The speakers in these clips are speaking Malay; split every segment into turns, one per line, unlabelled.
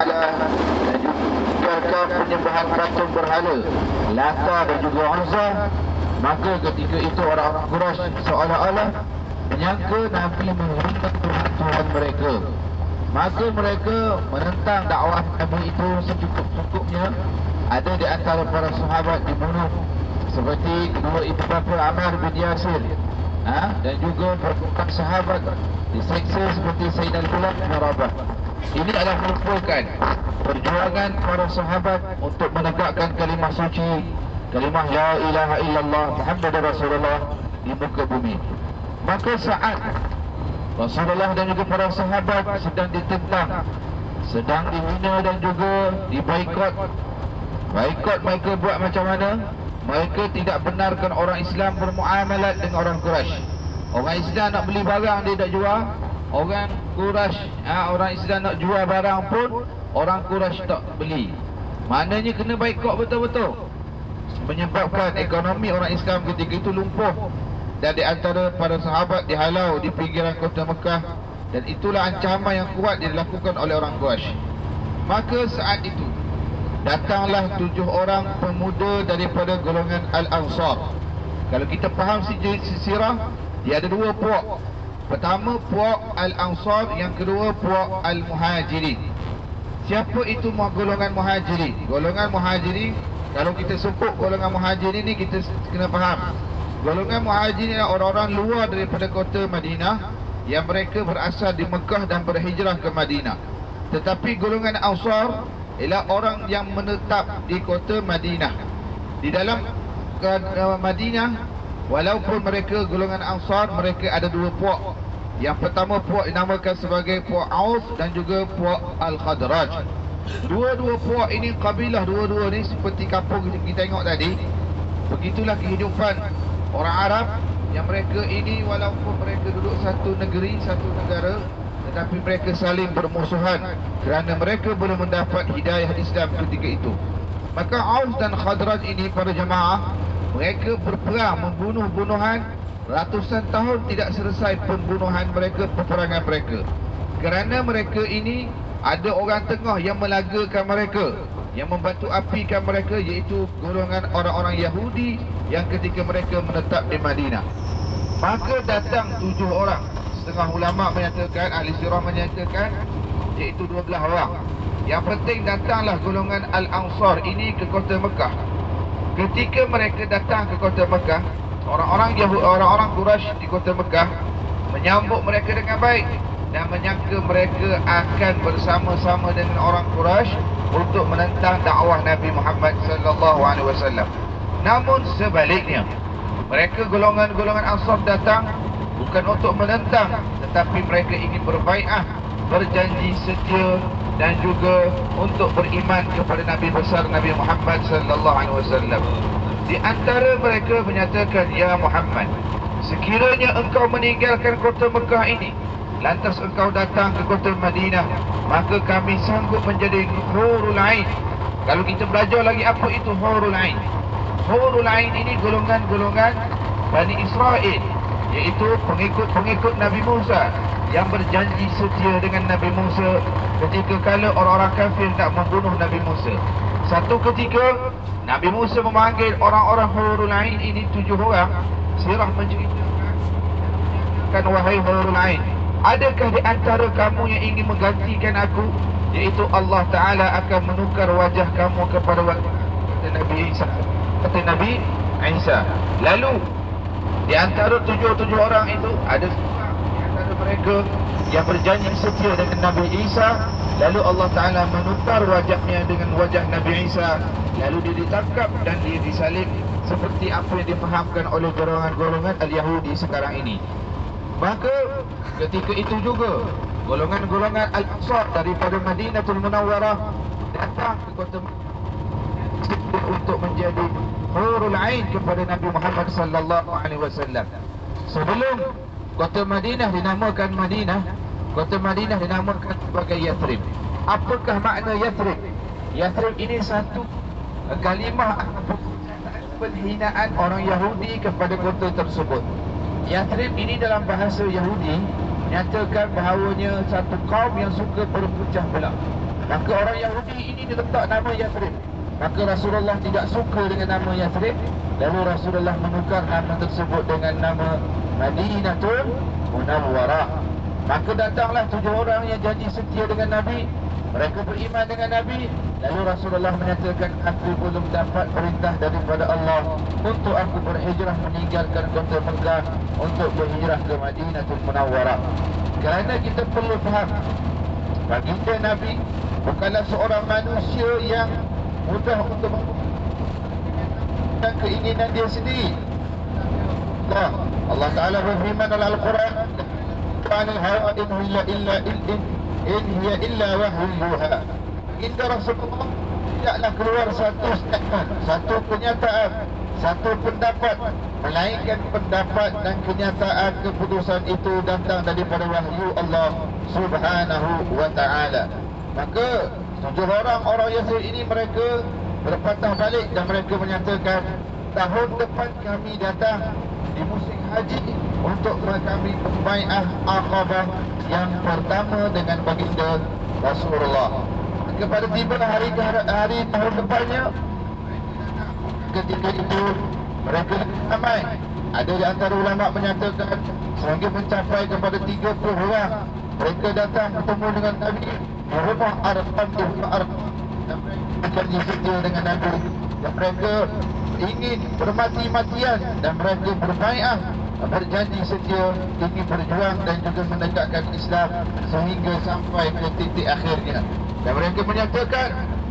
Ta'ala dan juga penyembahan patung berhala Lata dan juga Uzza, maka ketika itu orang-orang Quraisy seolah-olah menyangka Nabi menghina Tuhan mereka. Maka mereka menentang dakwah Nabi itu secukup-cukupnya. Ada di antara para sahabat dibunuh, seperti kedua ibu bapa Ammar bin Yasir, dan juga beberapa sahabat diseksa seperti Sayyidina Bilal bin Rabah. Ini adalah merupakan perjuangan para sahabat untuk menegakkan kalimah suci, kalimah la ilaha illallah Muhammadur Rasulullah di muka bumi. Maka saat Rasulullah dan juga para sahabat sedang ditentang, sedang dihina dan juga dibaikot. Baikot mereka buat macam mana? Mereka tidak benarkan orang Islam bermuamalat dengan orang Quraisy. Orang Islam nak beli barang dia tak jual. Orang Quraisy, orang Islam nak jual barang pun orang Quraisy tak beli. Maknanya kena baikot betul-betul. Menyebabkan ekonomi orang Islam ketika itu lumpuh. Dan di antara para sahabat dihalau di pinggiran kota Mekah. Dan itulah ancaman yang kuat yang dilakukan oleh orang Quraisy. Maka saat itu datanglah 7 orang pemuda daripada golongan Al-Ansar. Kalau kita faham sirah, dia ada 2 puak. Pertama puak Al-Ansar, yang kedua puak Al-Muhajirin. Siapa itu golongan Muhajirin? Golongan Muhajirin, kalau kita sebut golongan Muhajirin ni, kita kena faham. Golongan Muhajirin adalah orang-orang luar daripada kota Madinah yang mereka berasal di Mekah dan berhijrah ke Madinah. Tetapi golongan Ansar ialah orang yang menetap di kota Madinah. Di dalam Madinah, walaupun mereka golongan Ansar, mereka ada 2 puak. Yang pertama puak dinamakan sebagai puak Aus dan juga puak Al-Khadraj. Dua-dua puak ini kabilah, dua-dua ni seperti kampung kita tengok tadi. Begitulah kehidupan orang Arab, yang mereka ini walaupun mereka duduk satu negeri, satu negara, tetapi mereka saling bermusuhan kerana mereka belum mendapat hidayah Islam ketika itu. Maka Aus dan Khadraj ini, para jemaah, mereka berperang, membunuh-bunuhan. Ratusan tahun tidak selesai pembunuhan mereka, peperangan mereka. Kerana mereka ini ada orang tengah yang melagakan mereka, yang membatu apikan mereka, iaitu golongan orang-orang Yahudi yang ketika mereka menetap di Madinah. Maka datang 7 orang. Setengah ulama menyatakan, ahli sirah menyatakan, iaitu 12 orang. Yang penting datanglah golongan Al-Ansar ini ke kota Mekah. Ketika mereka datang ke kota Mekah, orang-orang Quraisy di kota Mekah menyambut mereka dengan baik dan menyangka mereka akan bersama-sama dengan orang Quraisy untuk menentang dakwah Nabi Muhammad sallallahu alaihi wasallam. Namun sebaliknya, mereka golongan-golongan Ansar datang bukan untuk menentang, tetapi mereka ingin berbai'ah, berjanji setia dan juga untuk beriman kepada Nabi besar Nabi Muhammad sallallahu alaihi wasallam. Di antara mereka menyatakan, "Ya Muhammad, sekiranya engkau meninggalkan kota Mekah ini, lantas engkau datang ke kota Madinah, maka kami sanggup menjadi Hurul Ain." Kalau kita belajar lagi apa itu Hurul Ain. Hurul Ain ini golongan-golongan Bani Israel, iaitu pengikut-pengikut Nabi Musa yang berjanji setia dengan Nabi Musa ketika kala orang-orang kafir nak membunuh Nabi Musa. Satu ketika Nabi Musa memanggil orang-orang Hurul Ain ini 7 orang. Sirah menceritakan, "Wahai Hurul Ain, adakah di antara kamu yang ingin menggantikan aku, iaitu Allah Ta'ala akan menukar wajah kamu kepada wajah Nabi Isa?" Kata Nabi Isa. Lalu di antara 7 orang itu ada seorang di antara mereka yang berjanji setia dengan Nabi Isa. Lalu Allah Ta'ala menukar wajahnya dengan wajah Nabi Isa. Lalu dia ditangkap dan dia disalib, seperti apa yang difahamkan oleh golongan-golongan Al-Yahudi sekarang ini. Maka ketika itu juga golongan-golongan Al-Ansar daripada Madinatul Munawwarah datang ke kota untuk menjadi Hurul Ain kepada Nabi Muhammad sallallahu alaihi wasallam. Sebelum kota Madinah dinamakan Madinah, kota Madinah dinamakan sebagai Yathrib. Apakah makna Yathrib? Yathrib ini satu kalimah penghinaan orang Yahudi kepada kota tersebut. Yathrib ini dalam bahasa Yahudi menyatakan bahawanya satu kaum yang suka berpecah belah. Maka orang Yahudi ini diletak nama Yathrib. Maka Rasulullah tidak suka dengan nama Yathrib. Lalu Rasulullah menukar nama tersebut dengan nama Madinatul Munawwarah. Maka datanglah 7 orang yang janji setia dengan Nabi. Mereka beriman dengan Nabi. Lalu Rasulullah menyatakan, aku belum dapat perintah daripada Allah untuk aku berhijrah meninggalkan kota Mekah untuk berhijrah ke Madinatul Munawwarah. Kerana kita perlu faham, baginda Nabi bukanlah seorang manusia yang mudah untuk dan keinginan dia sendiri. Allah Ta'ala berfirman dalam Al-Quran, in hiya illa wahyu yuha. Baginda Rasulullah tidaklah keluar satu statement, satu pernyataan, satu pendapat, melainkan pendapat dan kenyataan keputusan itu datang daripada wahyu Allah Subhanahu wa Ta'ala. Maka 7 orang Yahudi ini mereka berpatah balik dan mereka menyatakan, tahun depan kami datang di musim haji untuk kami bai'ah Aqabah yang pertama dengan baginda Rasulullah. Kepada tiba hari tahun depannya, ketika itu mereka ramai. Ada di antara ulama menyatakan sehingga mencapai kepada 30 orang. Mereka datang bertemu dengan Nabi di rumah Arqam dan mereka setia dengan Nabi, dan mereka ingin bermati-matian dan mereka berbai'ah, berjanji setia ingin berjuang dan juga menegakkan Islam sehingga sampai ke titik akhirnya. Dan mereka menyatakan,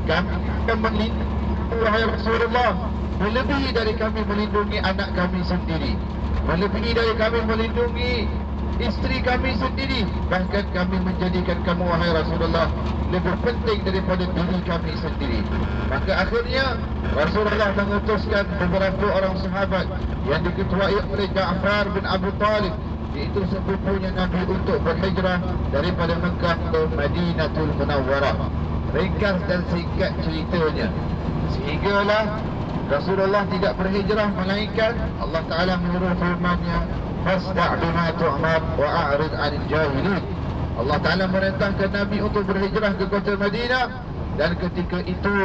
kami akan melindungi wahai Rasulullah melebihi dari kami melindungi anak kami sendiri, melebihi dari kami melindungi isteri kami sendiri. Bahkan kami menjadikan kamu wahai Rasulullah lebih penting daripada diri kami sendiri. Maka akhirnya Rasulullah mengutuskan beberapa orang sahabat yang diketuai oleh Ja'far bin Abu Talib, iaitu sepupunya Nabi, untuk berhijrah daripada Mekah ke Madinatul Munawwarah. Ringkas dan singkat ceritanya, sehinggalah Rasulullah tidak berhijrah, melainkan Allah Ta'ala menyuruh firman-Nya, fasda' bima tu'mar wa a'rid 'anil jahilin. Allah Ta'ala merintahkan Nabi untuk berhijrah ke kota Madinah, dan ketika itu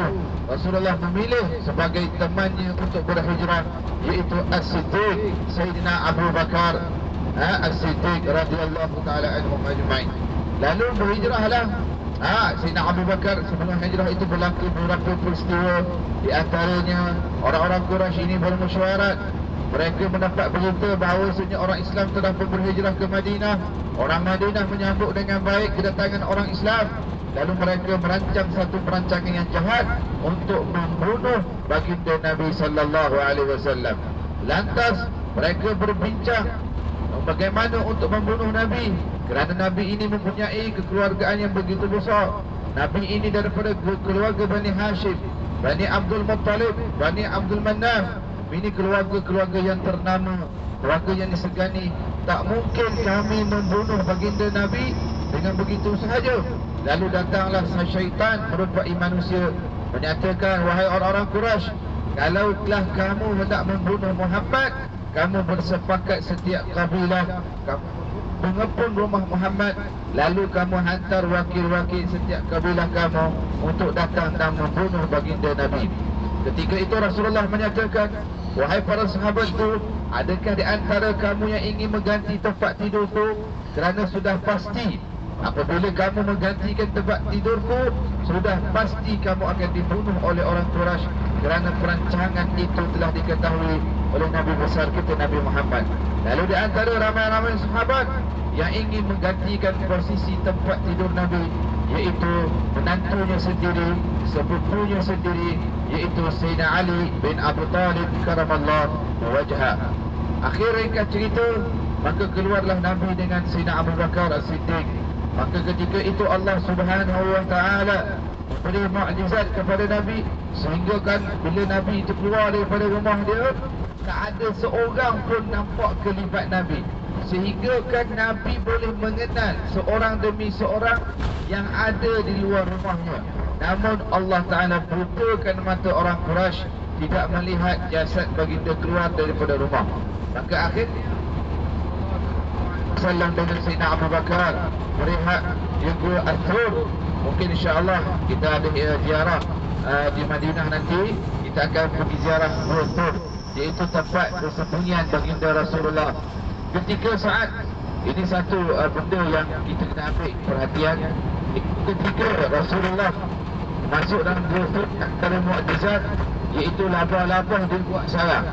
Rasulullah memilih sebagai temannya untuk berhijrah iaitu As-Siddiq, Sayyidina Abu Bakar As-Siddiq radhiyallahu ta'ala anhum ajma'in. Lalu berhijrahlah Sayyidina Abu Bakar. Sebelum hijrah itu berlaku beberapa peristiwa. Di antaranya orang-orang Quraisy ini bermusyawarah. Mereka mendapat berita bahawa orang Islam telah berhijrah ke Madinah. Orang Madinah menyambut dengan baik kedatangan orang Islam. Lalu mereka merancang satu perancangan yang jahat untuk membunuh baginda Nabi sallallahu alaihi wasallam. Lantas mereka berbincang bagaimana untuk membunuh Nabi, kerana Nabi ini mempunyai kekeluargaan yang begitu besar. Nabi ini daripada keluarga Bani Hashim, Bani Abdul Muttalib, Bani Abdul Manaf. Ini keluarga-keluarga yang ternama, keluarga yang disegani. Tak mungkin kami membunuh baginda Nabi dengan begitu sahaja. Lalu datanglah syaitan merupai manusia, menyatakan, wahai orang-orang Quraisy, kalaulah kamu hendak membunuh Muhammad, kamu bersepakat setiap kabilah kamu mengepung rumah Muhammad, lalu kamu hantar wakil-wakil setiap kabilah kamu untuk datang dan membunuh baginda Nabi. Ketika itu Rasulullah menyatakan, wahai para sahabatku, adakah di antara kamu yang ingin mengganti tempat tidurku? Kerana sudah pasti apabila kamu menggantikan tempat tidurku, sudah pasti kamu akan dibunuh oleh orang Quraisy, kerana perancangan itu telah diketahui oleh Nabi besar kita Nabi Muhammad. Lalu di antara ramai-ramai sahabat yang ingin menggantikan posisi tempat tidur Nabi, iaitu menantunya sendiri, sepupunya sendiri, iaitu Sayyidina Ali bin Abu Talib karamallahu wajhah. Akhir ringkas cerita, maka keluarlah Nabi dengan Sayyidina Abu Bakar As-Siddiq. Maka ketika itu Allah Subhanahu wa Ta'ala memberi mukjizat kepada Nabi, sehingga kan bila Nabi itu keluar daripada rumah dia, tak ada seorang pun nampak kelibat Nabi, sehingga kan Nabi boleh mengenal seorang demi seorang yang ada di luar rumahnya. Namun Allah Ta'ala butakan mata orang Quraisy, tidak melihat jasad baginda keluar daripada rumah. Maka akhirnya wasallam dengan Sayyidina Abu Bakar melihat juga Al-Thur. Mungkin insya-Allah kita ada ziarah di Madinah nanti, kita akan pergi ziarah Al-Thur, iaitu tempat persembunyian baginda Rasulullah. Ketika saat ini satu benda yang kita kena ambil perhatian, ketika Rasulullah masuk dalam Al-Thur, antara mukjizat iaitu labah-labah dia buat sarang.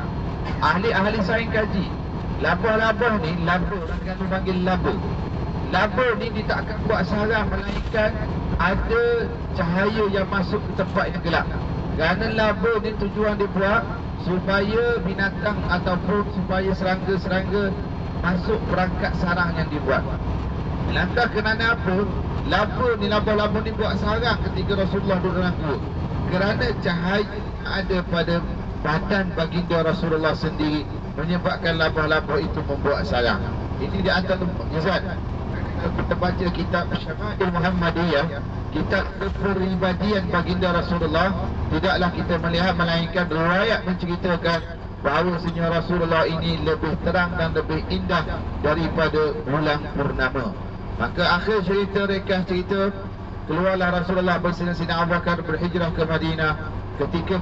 Ahli-ahli sains kaji, labah-labah ni, laba, orang kata panggil laba. Laba ni dia tak akan buat sarang melainkan ada cahaya yang masuk ke tempat yang gelap. Kerana laba ni tujuan dia buat supaya binatang ataupun supaya serangga-serangga masuk perangkat sarang yang dibuat. Lantas kerana apa? Laba ni, laba-laba ni buat sarang ketika Rasulullah duduk dalam gua. Kerana cahaya ada pada badan baginda Rasulullah sendiri menyebabkan laba-laba itu membuat sarang. Ini di antara mukjizat. Kita baca kitab Syama'il Muhammadiyah, kitab kepribadian baginda Rasulullah, tidaklah kita melihat melainkan riwayat menceritakan bahawa senyum Rasulullah ini lebih terang dan lebih indah daripada bulan purnama. Maka akhir cerita, ringkas cerita, keluarlah Rasulullah bersama Sayyidina Abu Bakar berhijrah ke Madinah. Ketika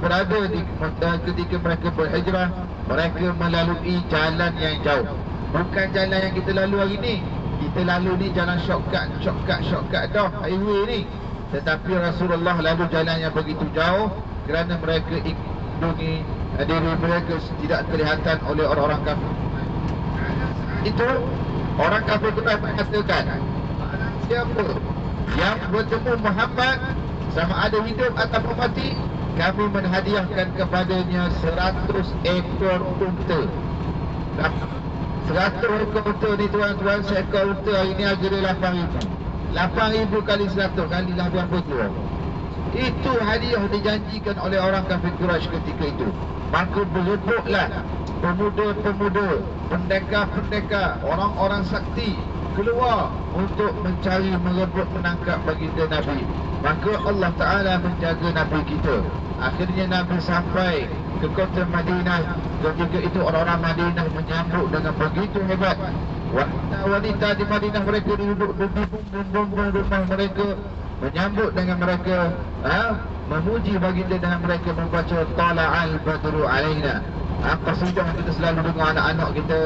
mereka berhijrah, mereka melalui jalan yang jauh. Bukan jalan yang kita lalu hari ni. Kita lalu ni jalan shortcut dah, highway ni. Tetapi Rasulullah lalu jalan yang begitu jauh kerana mereka lindungi diri mereka tidak kelihatan oleh orang-orang kafir. Itu orang kafir itu mengatakan, siapa yang bertemu Muhammad sama ada hidup ataupun mati, kami menhadiahkan kepadanya 100 ekor unta. 100 ekor unta ni tuan-tuan, seekor unta hari ni harga dia 8,000. 8,000 kali 100 kali lah berapa keluar. Itu hadiah dijanjikan oleh orang kafir Quraisy ketika itu. Maka berebutlah pemuda-pemuda, pendekar-pendekar, orang-orang sakti keluar untuk mencari, merebut, menangkap baginda Nabi. Maka Allah Ta'ala menjaga Nabi kita. Akhirnya Nabi sampai ke kota Madinah. Ketika itu orang-orang Madinah menyambut dengan begitu hebat. Wanita-wanita di Madinah, mereka duduk di bumbung-bumbung rumah mereka, menyambut dengan mereka, memuji baginda dengan mereka membaca Tala'al Badru Alaina. Qasidah kita selalu dengar anak-anak kita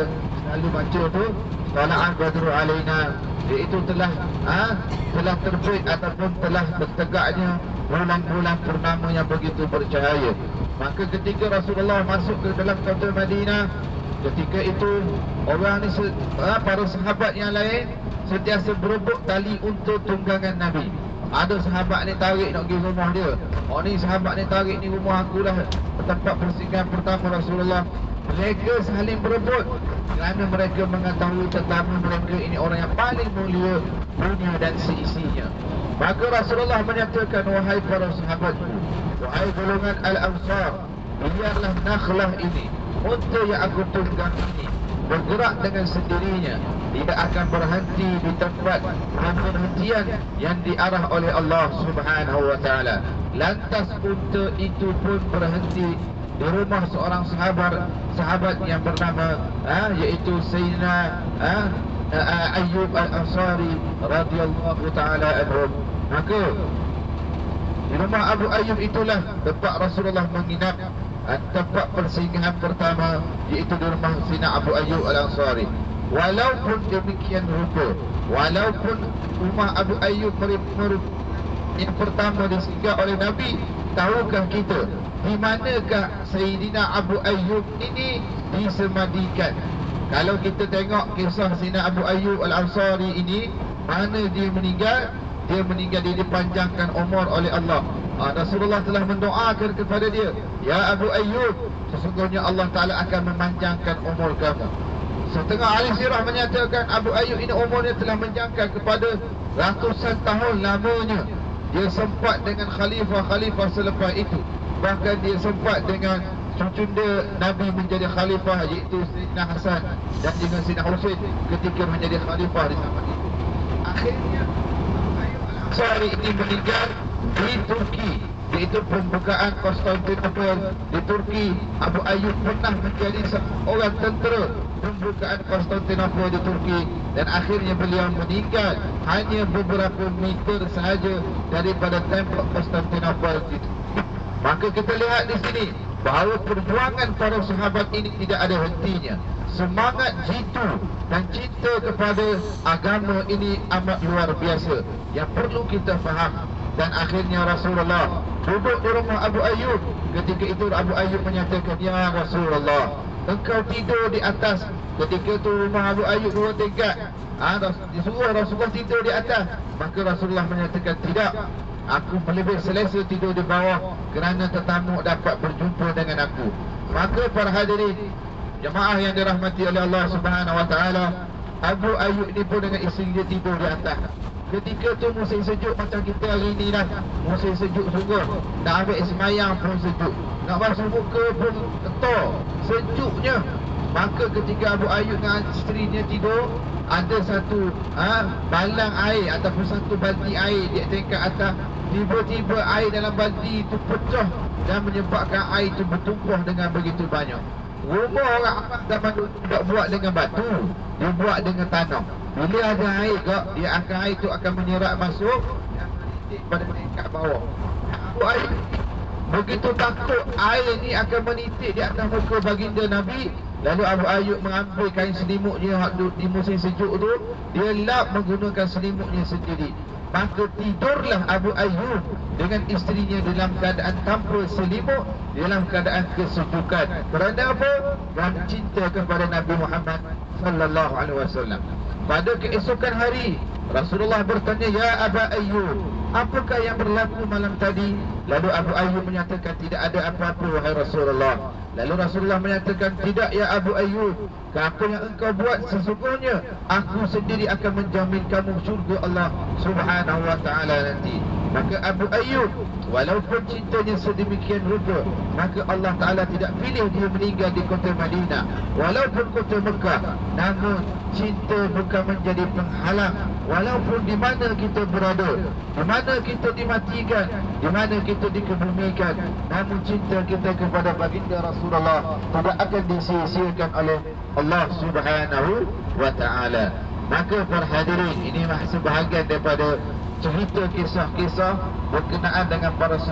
selalu baca tu, Tala'al Badru Alaina, iaitu telah terbit ataupun telah bertegaknya bulan-bulan purnama yang begitu bercahaya. Maka ketika Rasulullah masuk ke dalam kota Madinah, ketika itu orang ni, para sahabat yang lain sentiasa berebut tali untuk tunggangan Nabi. Ada sahabat ni tarik nak pergi rumah dia, ni sahabat ni tarik ni rumah aku lah, tempat persinggahan pertama Rasulullah. Mereka saling berebut kerana mereka mengetahui tetamu mereka ini orang yang paling mulia dunia dan seisinya. Maka Rasulullah menyatakan, wahai para sahabatku, wahai golongan Al-Ansar, biarlah nakhlah ini, unta yang aku tunggang ini, bergerak dengan sendirinya, tidak akan berhenti di tempat penghentian yang diarah oleh Allah Subhanahu wa Ta'ala. Lantas unta itu pun berhenti di rumah seorang sahabat yang bernama iaitu Sayyidina Ayyub Al-Ansari radhiyallahu ta'ala anhu. Maka di rumah Abu Ayyub itulah tempat Rasulullah menginap. Tempat persinggahan pertama iaitu di rumah Sayyidina Abu Ayyub Al-Ansari. Walaupun demikian rupa, walaupun rumah Abu Ayyub yang pertama disinggah oleh Nabi, tahukah kita di manakah Sayyidina Abu Ayyub ini disemadikan? Kalau kita tengok kisah Sayyidina Abu Ayyub Al-Ansari ini, mana dia meninggal? Dia meninggal, dia dipanjangkan umur oleh Allah. Rasulullah telah mendoakan kepada dia, ya Abu Ayyub, sesungguhnya Allah Ta'ala akan memanjangkan umur kamu. Setengah ahli sirah menyatakan Abu Ayyub ini umurnya telah menjangkau kepada ratusan tahun lamanya. Dia sempat dengan khalifah-khalifah selepas itu. Bahkan dia sempat dengan cucunda Nabi menjadi khalifah, iaitu Sayyidina Hasan dan dengan Sayyidina Husain ketika menjadi khalifah di zaman itu. Akhirnya Al-Ansari ini meninggal di Turki, iaitu pembukaan Konstantinopel di Turki. Abu Ayyub pernah menjadi seorang tentera pembukaan Konstantinopel di Turki, dan akhirnya beliau meninggal hanya beberapa meter sahaja daripada tembok Konstantinopel itu. Maka kita lihat di sini bahawa perjuangan para sahabat ini tidak ada hentinya. Semangat jitu dan cinta kepada agama ini amat luar biasa yang perlu kita faham. Dan akhirnya Rasulullah duduk di rumah Abu Ayyub. Ketika itu Abu Ayyub menyatakan, "Ya Rasulullah, engkau tidur di atas." Ketika itu rumah Abu Ayyub 2 tingkat. Disuruh Rasulullah tidur di atas. Maka Rasulullah menyatakan, "Tidak, aku lebih selesa tidur di bawah kerana tetamu dapat berjumpa dengan aku." Maka para hadirin jemaah yang dirahmati oleh Allah Subhanahu wa taala, Abu Ayyub ni pun dengan isteri dia tidur di atas. Ketika tu musim sejuk macam kita hari ni dah. Musim sejuk sungguh. Nak ambil semayang pun sejuk. Nak basuh muka pun ketor. Sejuknya. Maka ketika Abu Ayyub dengan isterinya tidur, ada satu balang air ataupun satu baldi air di tingkat atas. Tiba-tiba air dalam baldi itu pecah dan menyebabkan air itu bertumpah dengan begitu banyak. Rumah orang zaman dulu tidak buat dengan batu, dia buat dengan tanah. Bila ada air air itu akan menyerap masuk dan menitik pada tingkat bawah. Air begitu takut air ini akan menitik di atas muka baginda Nabi. Lalu Abu Ayyub mengambil kain selimutnya di musim sejuk tu, dia lap menggunakan selimutnya sendiri. Maka tidurlah Abu Ayyub dengan isterinya dalam keadaan tanpa selimut, dalam keadaan kesejukan. Kerana apa? Dan cinta kepada Nabi Muhammad sallallahu alaihi wasallam. Pada keesokan hari, Rasulullah bertanya, "Ya Abu Ayyub, apakah yang berlaku malam tadi?" Lalu Abu Ayyub menyatakan, "Tidak ada apa-apa wahai Rasulullah." Lalu Rasulullah menyatakan, "Tidak ya Abu Ayyub, apa yang engkau buat sesungguhnya aku sendiri akan menjamin kamu syurga Allah Subhanahu wa taala nanti." Maka Abu Ayyub walaupun cintanya sedemikian rupa, maka Allah Taala tidak pilih dia meninggal di kota Madinah walaupun kota Mekah. Namun cinta bukan menjadi penghalang. Walaupun di mana kita berada, di mana kita dimatikan, di mana kita dikebumikan, namun cinta kita kepada baginda Rasulullah tidak akan disia-siakan oleh Allah Subhanahu wa taala. Maka para hadirin, ini sebahagian daripada cerita kisah-kisah berkenaan dengan para sahabat